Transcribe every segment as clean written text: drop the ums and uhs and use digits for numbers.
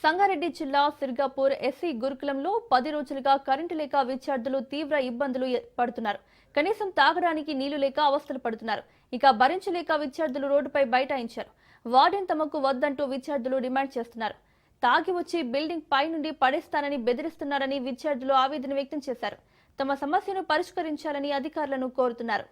సంగారెడ్డి జిల్లా సిర్గాపూర్ ఎస్సీ గురుకులంలో 10 రోజులుగా కరెంటు లేక విద్యార్థులు తీవ్ర ఇబ్బందులు పడుతున్నారు. కనీసం తాగడానికి నీళ్లు లేక అవస్థలు పడుతున్నారు. ఇక భరించలేక విద్యార్థులు రోడ్డుపై బైఠాయించారు. వార్డెన్ తమకు వద్దంటూ విద్యార్థులు డిమాండ్ చేస్తున్నారు. తాగి వచ్చి బిల్డింగ్ పై నుండి పడేస్తానని బెదిరిస్తున్నారని విద్యార్థులు ఆవేదన వ్యక్తం చేశారు. తమ సమస్యను పరిష్కరించాలని అధికారులను కోరుతున్నారు.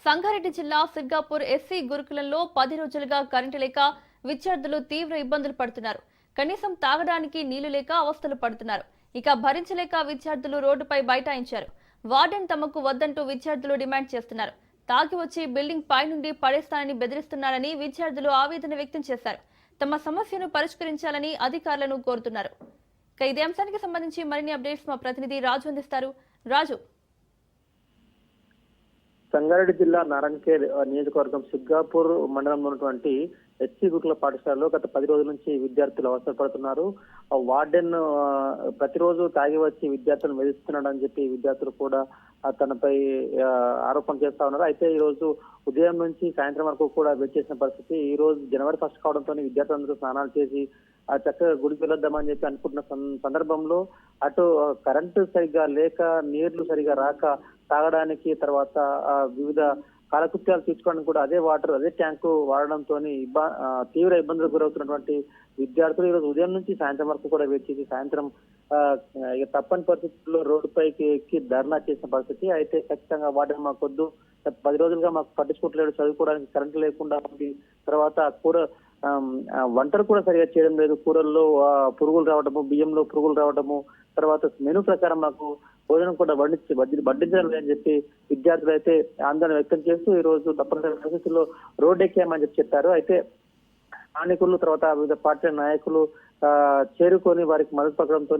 సంగారెడ్డి జిల్లా సిర్గాపూర్ ఎస్సీ గురుకులంలో 10 రోజులుగా కరెంటు లేక విద్యార్థులు తీవ్ర ఇబ్బందులు పడుతున్నారు. కనీసం తాగడానికి నీళ్లు లేక అవస్థలు పడుతున్నారు. ఇక భరించలేక విద్యార్థులు రోడ్డుపై బైఠాయించారు. వార్డెన్ తమకు వద్దంటూ విద్యార్థులు డిమాండ్ చేస్తున్నారు. తాగి వచ్చి బిల్డింగ్ పై నుండి పడేస్తానని బెదిరిస్తున్నారని విద్యార్థులు ఆవేదన వ్యక్తం చేశారు. తమ సమస్యను పరిష్కరించాలని అధికారులను కోరుతున్నారు. ఇక ఇదే అంశానికి సంబంధించి మరిన్ని అప్డేట్స్ మా ప్రతినిధి రాజు అందిస్తారు. రాజు, సంగారెడ్డి జిల్లా నారాయణఖేడ్ నియోజకవర్గం సిర్గాపూర్ మండలంలో ఉన్నటువంటి ఎస్సీ గురుకుల పాఠశాలలో గత 10 రోజుల నుంచి విద్యార్థులు అవసరపడుతున్నారు. వార్డెన్ ప్రతిరోజు తాగి వచ్చి విద్యార్థులను వేధిస్తున్నాడని చెప్పి విద్యార్థులు కూడా తనపై ఆరోపణ చేస్తా ఉన్నారు. అయితే ఈ రోజు ఉదయం నుంచి సాయంత్రం వరకు కూడా వెయిట్ చేసిన పరిస్థితి. ఈ రోజు జనవరి 1 కావడంతో విద్యార్థులందరూ స్నానాలు చేసి చక్కగా గుడికి వెళ్ళొద్దామని చెప్పి అనుకుంటున్న సందర్భంలో అటు కరెంటు సరిగా లేక నీళ్లు సరిగా రాక తాగడానికి తర్వాత వివిధ కాలకృత్యాలు తీర్చుకోవడానికి కూడా అదే వాటర్ అదే ట్యాంకు వాడడంతో తీవ్ర ఇబ్బందులకు గురవుతున్నటువంటి విద్యార్థులు ఈ రోజు ఉదయం నుంచి సాయంత్రం వరకు కూడా వెయిట్ చేసి సాయంత్రం తప్పని పరిస్థితుల్లో రోడ్డుపైకి ఎక్కి ధర్నా చేసిన పరిస్థితి. అయితే ఖచ్చితంగా వాటర్ మాకు వద్దు, 10 రోజులుగా మాకు పట్టించుకోవట్లేదు, చదువుకోవడానికి కరెంటు లేకుండా ఉంది, తర్వాత వంటలు కూడా సరిగా చేయడం లేదు, కూరల్లో పురుగులు రావడము, బియ్యంలో పురుగులు రావడము, తర్వాత మెనూ ప్రకారం మాకు భోజనం కూడా వడ్డించడం లేదని చెప్పి విద్యార్థులు అయితే ఆందోళన వ్యక్తం చేస్తూ ఈ రోజు తప్పనిసరి పరిస్థితుల్లో రోడ్డు ఎక్కామని చెప్పారు. అయితే స్థానికులు తర్వాత వివిధ పార్టీ నాయకులు చేరుకొని వారికి మద్దతు పక్కడంతో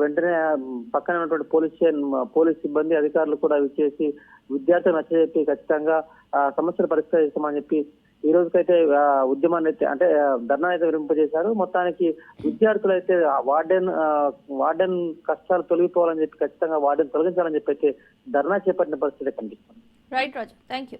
వెంటనే పక్కన ఉన్నటువంటి పోలీస్ సిబ్బంది అధికారులు కూడా విచ్చేసి విద్యార్థులు నచ్చజెప్పి ఖచ్చితంగా సమస్యలు పరిష్కరిస్తామని చెప్పి ఈ రోజుకైతే ఉద్యమాన్ని అయితే అంటే ధర్నా అయితే విరింపజేశారు. మొత్తానికి విద్యార్థులు అయితే వార్డెన్ కష్టాలు తొలగిపోవాలని చెప్పి ఖచ్చితంగా వార్డెన్ తొలగించాలని చెప్పి అయితే ధర్నా చేపట్టిన పరిస్థితి కనిపిస్తుంది. Right Raju, thank you.